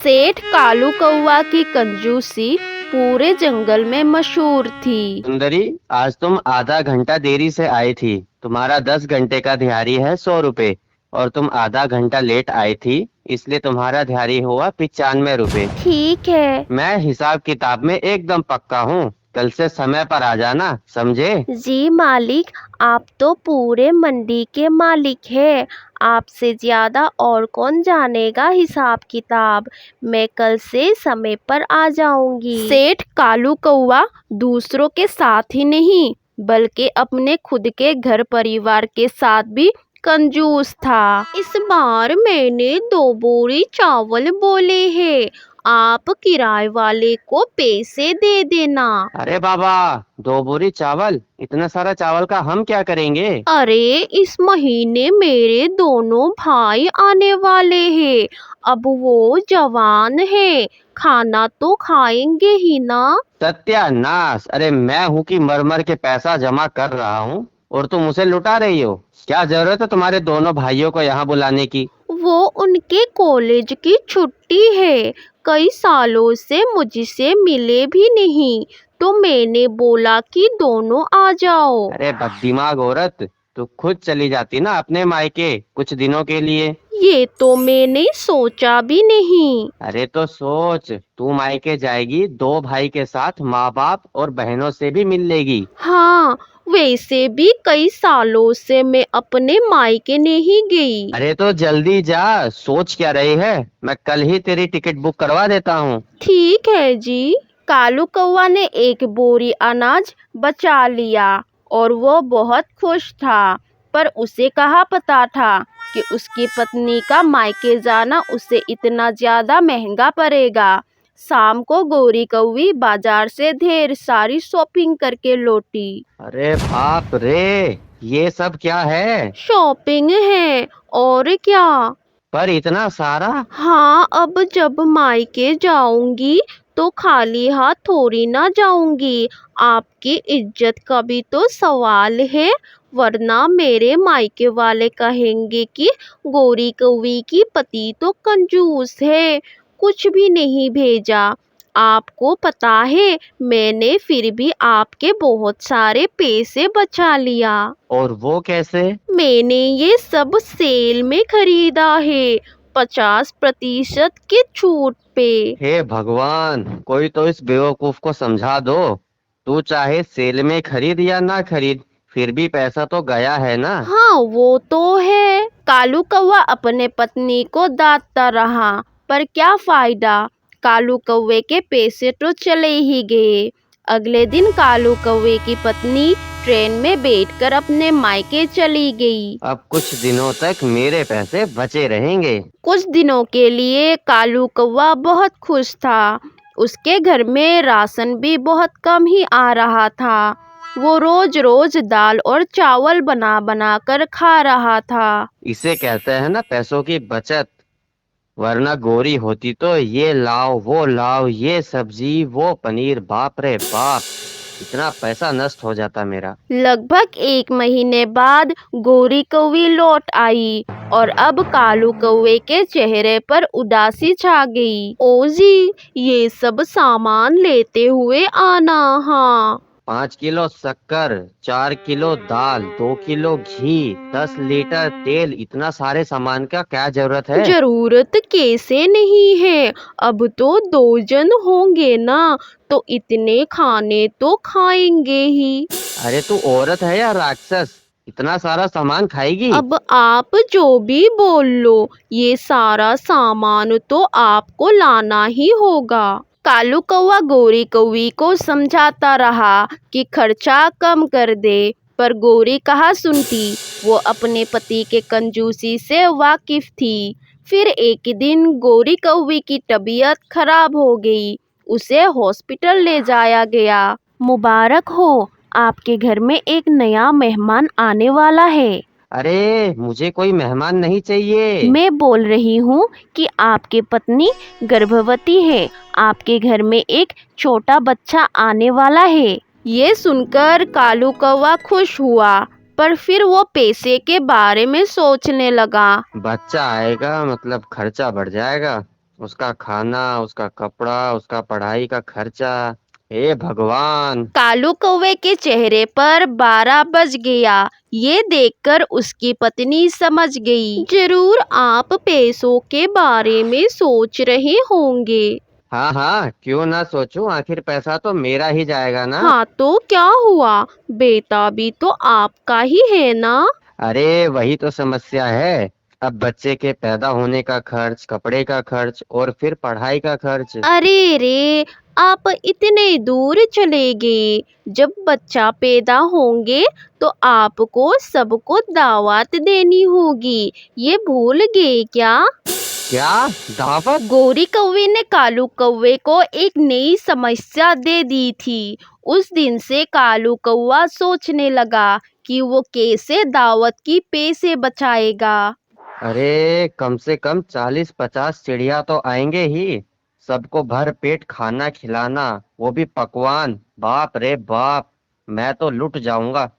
सेठ कालू कौआ की कंजूसी पूरे जंगल में मशहूर थी। सुंदरी, आज तुम आधा घंटा देरी से आई थी। तुम्हारा 10 घंटे का दिहाड़ी है 100 रुपए। और तुम आधा घंटा लेट आई थी, इसलिए तुम्हारा दिहाड़ी हुआ 95 रुपए। ठीक है। मैं हिसाब किताब में एकदम पक्का हूँ। कल से समय पर आ जाना, समझे? जी मालिक, आप तो पूरे मंडी के मालिक हैं। आपसे ज्यादा और कौन जानेगा हिसाब किताब। मैं कल से समय पर आ जाऊंगी। सेठ कालू कौआ दूसरों के साथ ही नहीं बल्कि अपने खुद के घर परिवार के साथ भी कंजूस था। इस बार मैंने 2 बोरी चावल बोले हैं। आप किराए वाले को पैसे दे देना। अरे बाबा, 2 बोरी चावल? इतना सारा चावल का हम क्या करेंगे? अरे इस महीने मेरे दोनों भाई आने वाले हैं। अब वो जवान है, खाना तो खाएंगे ही ना। सत्यानाश! अरे मैं हूँ कि मर मर के पैसा जमा कर रहा हूँ और तुम उसे लुटा रही हो। क्या जरूरत है तुम्हारे दोनों भाइयों को यहाँ बुलाने की? वो उनके कॉलेज की छुट्टी है। कई सालों से मुझसे मिले भी नहीं, तो मैंने बोला कि दोनों आ जाओ। अरे बददिमाग औरत, तू खुद चली जाती ना अपने मायके कुछ दिनों के लिए। ये तो मैंने सोचा भी नहीं। अरे तो सोच, तू मायके जाएगी, 2 भाई के साथ माँ बाप और बहनों से भी मिल लेगी। हाँ, वैसे भी कई सालों से मैं अपने मायके नहीं गई। अरे तो जल्दी जा, सोच क्या रही है? मैं कल ही तेरी टिकट बुक करवा देता हूँ। ठीक है जी। कालू कौवा ने 1 बोरी अनाज बचा लिया और वो बहुत खुश था। पर उसे कहाँ पता था कि उसकी पत्नी का मायके जाना उसे इतना ज्यादा महंगा पड़ेगा। शाम को गोरी कौवी बाजार से ढेर सारी शॉपिंग करके लौटी। अरे बाप रे, ये सब क्या है? शॉपिंग है और क्या। पर इतना सारा? हाँ, अब जब मायके जाऊंगी तो खाली हाथ थोड़ी ना जाऊंगी। आपकी इज्जत का भी तो सवाल है, वरना मेरे मायके वाले कहेंगे कि गोरी कौवी की पति तो कंजूस है, कुछ भी नहीं भेजा। आपको पता है, मैंने फिर भी आपके बहुत सारे पैसे बचा लिया। और वो कैसे? मैंने ये सब सेल में खरीदा है, 50% की छूट पे। हे भगवान, कोई तो इस बेवकूफ को समझा दो। तू चाहे सेल में खरीद या ना खरीद, फिर भी पैसा तो गया है ना। हाँ वो तो है। कालू कौवा अपने पत्नी को डांटता रहा, पर क्या फायदा। कालू कौवे के पैसे तो चले ही गए। अगले दिन कालू कौवे की पत्नी ट्रेन में बैठकर अपने मायके चली गई। अब कुछ दिनों तक मेरे पैसे बचे रहेंगे। कुछ दिनों के लिए कालू कौवा बहुत खुश था। उसके घर में राशन भी बहुत कम ही आ रहा था। वो रोज रोज दाल और चावल बना बना कर खा रहा था। इसे कहते हैं ना पैसों की बचत। वरना गोरी होती तो ये लाओ वो लाओ, ये सब्जी वो पनीर, बाप रे बाप, इतना पैसा नष्ट हो जाता मेरा। लगभग 1 महीने बाद गोरी कौवी लौट आई और अब कालू कौवे के चेहरे पर उदासी छा गई। ओ जी, ये सब सामान लेते हुए आना। हाँ। 5 किलो शक्कर, 4 किलो दाल, 2 किलो घी, 10 लीटर तेल, इतना सारे सामान का क्या जरूरत है? जरूरत कैसे नहीं है, अब तो 2 जन होंगे ना, तो इतने खाने तो खाएंगे ही। अरे तू औरत है या राक्षस, इतना सारा सामान खाएगी? अब आप जो भी बोल लो, ये सारा सामान तो आपको लाना ही होगा। कालू कौवा गोरी कौवी को समझाता रहा कि खर्चा कम कर दे, पर गोरी कहाँ सुनती। वो अपने पति के कंजूसी से वाकिफ थी। फिर एक दिन गोरी कौवी की तबीयत खराब हो गई। उसे हॉस्पिटल ले जाया गया। मुबारक हो, आपके घर में एक नया मेहमान आने वाला है। अरे मुझे कोई मेहमान नहीं चाहिए। मैं बोल रही हूँ कि आपकी पत्नी गर्भवती है। आपके घर में एक छोटा बच्चा आने वाला है। ये सुनकर कालू कौवा खुश हुआ, पर फिर वो पैसे के बारे में सोचने लगा। बच्चा आएगा मतलब खर्चा बढ़ जाएगा। उसका खाना, उसका कपड़ा, उसका पढ़ाई का खर्चा। हे भगवान। कालू कौवे के चेहरे पर 12 बज गया। ये देखकर उसकी पत्नी समझ गई। जरूर आप पैसों के बारे में सोच रहे होंगे। हाँ हाँ, क्यों ना सोचूं, आखिर पैसा तो मेरा ही जाएगा ना। हाँ तो क्या हुआ, बेटा भी तो आपका ही है ना। अरे वही तो समस्या है। अब बच्चे के पैदा होने का खर्च, कपड़े का खर्च और फिर पढ़ाई का खर्च। अरे रे, आप इतने दूर चले गए। जब बच्चा पैदा होंगे तो आपको सबको दावत देनी होगी, ये भूल गए क्या। क्या दावत? गोरी कौवे ने कालू कौवे को एक नई समस्या दे दी थी। उस दिन से कालू कौवा सोचने लगा कि वो कैसे दावत की पैसे बचाएगा। अरे कम से कम 40-50 चिड़िया तो आएंगे ही। सबको भर पेट खाना खिलाना, वो भी पकवान। बाप रे बाप, मैं तो लुट जाऊंगा।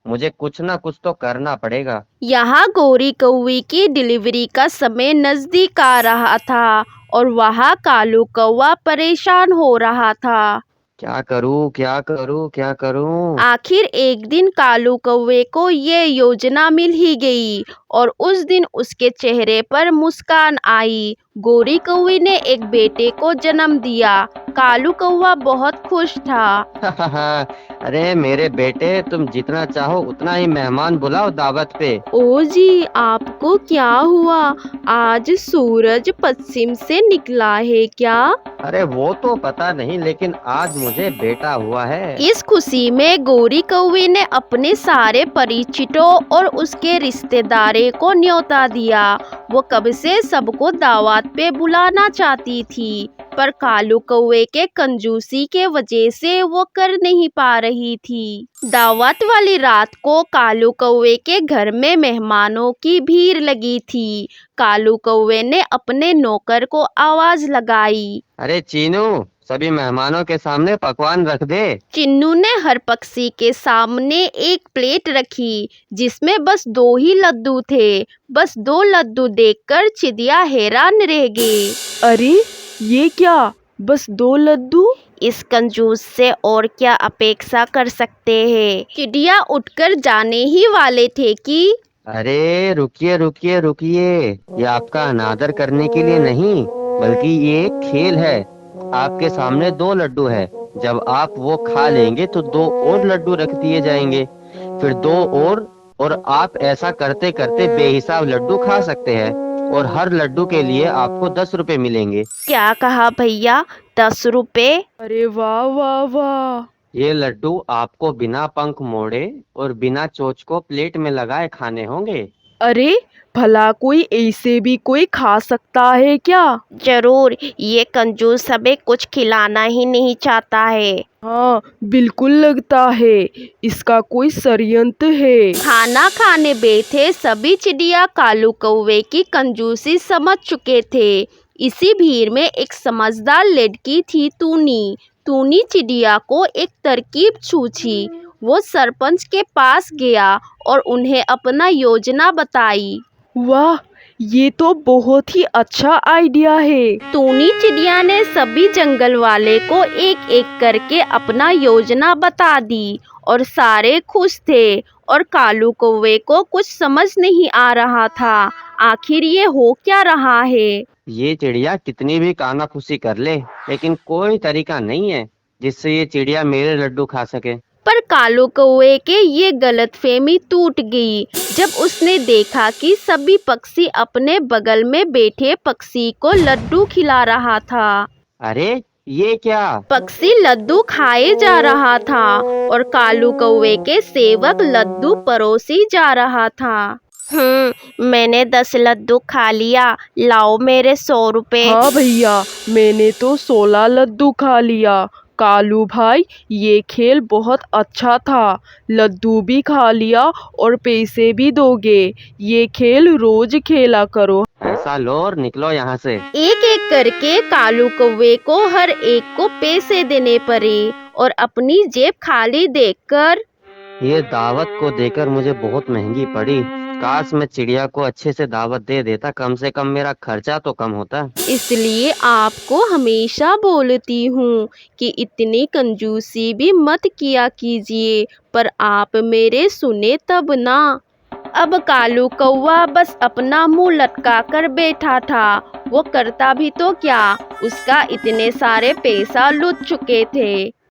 मुझे कुछ ना कुछ तो करना पड़ेगा। यहाँ गोरी कौवे की डिलीवरी का समय नजदीक आ रहा था और वहाँ कालू कौवा परेशान हो रहा था। क्या करूं, क्या करूं, क्या करूं? आखिर एक दिन कालू कौवे को ये योजना मिल ही गई और उस दिन उसके चेहरे पर मुस्कान आई। गोरी कौवे ने एक बेटे को जन्म दिया। कालू कौवा बहुत खुश था। अरे मेरे बेटे, तुम जितना चाहो उतना ही मेहमान बुलाओ दावत पे। ओ जी, आपको क्या हुआ, आज सूरज पश्चिम से निकला है क्या। अरे वो तो पता नहीं, लेकिन आज मुझे बेटा हुआ है। इस खुशी में गोरी कौवे ने अपने सारे परिचितों और उसके रिश्तेदारों को न्योता दिया। वो कब से सबको दावत पे बुलाना चाहती थी, पर कालू कौवे के कंजूसी के वजह से वो कर नहीं पा रही थी। दावत वाली रात को कालू कौवे के घर में मेहमानों की भीड़ लगी थी। कालू कौवे ने अपने नौकर को आवाज लगाई। अरे चीनू, सभी मेहमानों के सामने पकवान रख दे। चिन्नू ने हर पक्षी के सामने एक प्लेट रखी जिसमें बस 2 ही लड्डू थे। बस 2 लड्डू देखकर चिड़िया हैरान रह गई। अरे ये क्या, बस 2 लड्डू? इस कंजूस से और क्या अपेक्षा कर सकते हैं। चिड़िया उठकर जाने ही वाले थे कि अरे रुकिए रुकिए रुकिए, ये आपका अनादर करने के लिए नहीं, बल्कि ये एक खेल है। आपके सामने 2 लड्डू है। जब आप वो खा लेंगे तो 2 और लड्डू रख दिए जाएंगे, फिर 2 और आप ऐसा करते करते बेहिसाब लड्डू खा सकते हैं। और हर लड्डू के लिए आपको 10 रुपए मिलेंगे। क्या कहा भैया, 10 रुपए। अरे वाह वाह वाह। ये लड्डू आपको बिना पंख मोड़े और बिना चोंच को प्लेट में लगाए खाने होंगे। अरे भला कोई ऐसे भी कोई खा सकता है क्या? जरूर, ये कंजूस हमें कुछ खिलाना ही नहीं चाहता है। हाँ बिल्कुल लगता है इसका कोई षड्यंत्र है। खाना खाने बैठे सभी चिड़िया कालू कौवे की कंजूसी समझ चुके थे। इसी भीड़ में एक समझदार लड़की थी टूनी। टूनी चिड़िया को एक तरकीब सूझी। वो सरपंच के पास गया और उन्हें अपना योजना बताई। वाह, ये तो बहुत ही अच्छा आइडिया है। टूनी चिड़िया ने सभी जंगल वाले को एक एक करके अपना योजना बता दी और सारे खुश थे। और कालू कौवे को कुछ समझ नहीं आ रहा था, आखिर ये हो क्या रहा है। ये चिड़िया कितनी भी कानाफूसी कर ले, लेकिन कोई तरीका नहीं है जिससे ये चिड़िया मेरे लड्डू खा सके। पर कालू कौवे के ये गलतफहमी टूट गई जब उसने देखा कि सभी पक्षी अपने बगल में बैठे पक्षी को लड्डू खिला रहा था। अरे ये क्या? पक्षी लड्डू खाए जा रहा था और कालू कौवे के सेवक लड्डू परोसी जा रहा था। मैंने 10 लड्डू खा लिया, लाओ मेरे 100 रुपए। हाँ भैया, मैंने तो 16 लड्डू खा लिया। कालू भाई, ये खेल बहुत अच्छा था। लड्डू भी खा लिया और पैसे भी दोगे। ये खेल रोज खेला करो। ऐसा लो और निकलो यहाँ से। एक एक करके कालू कौवे को हर एक को पैसे देने पड़े और अपनी जेब खाली देखकर ये दावत को देकर मुझे बहुत महंगी पड़ी। काश मैं चिड़िया को अच्छे से दावत दे देता, कम से कम मेरा खर्चा तो कम होता। इसलिए आपको हमेशा बोलती हूँ कि इतनी कंजूसी भी मत किया कीजिए, पर आप मेरे सुने तब ना। अब कालू कौवा बस अपना मुंह लटका कर बैठा था। वो करता भी तो क्या, उसका इतने सारे पैसा लुट चुके थे।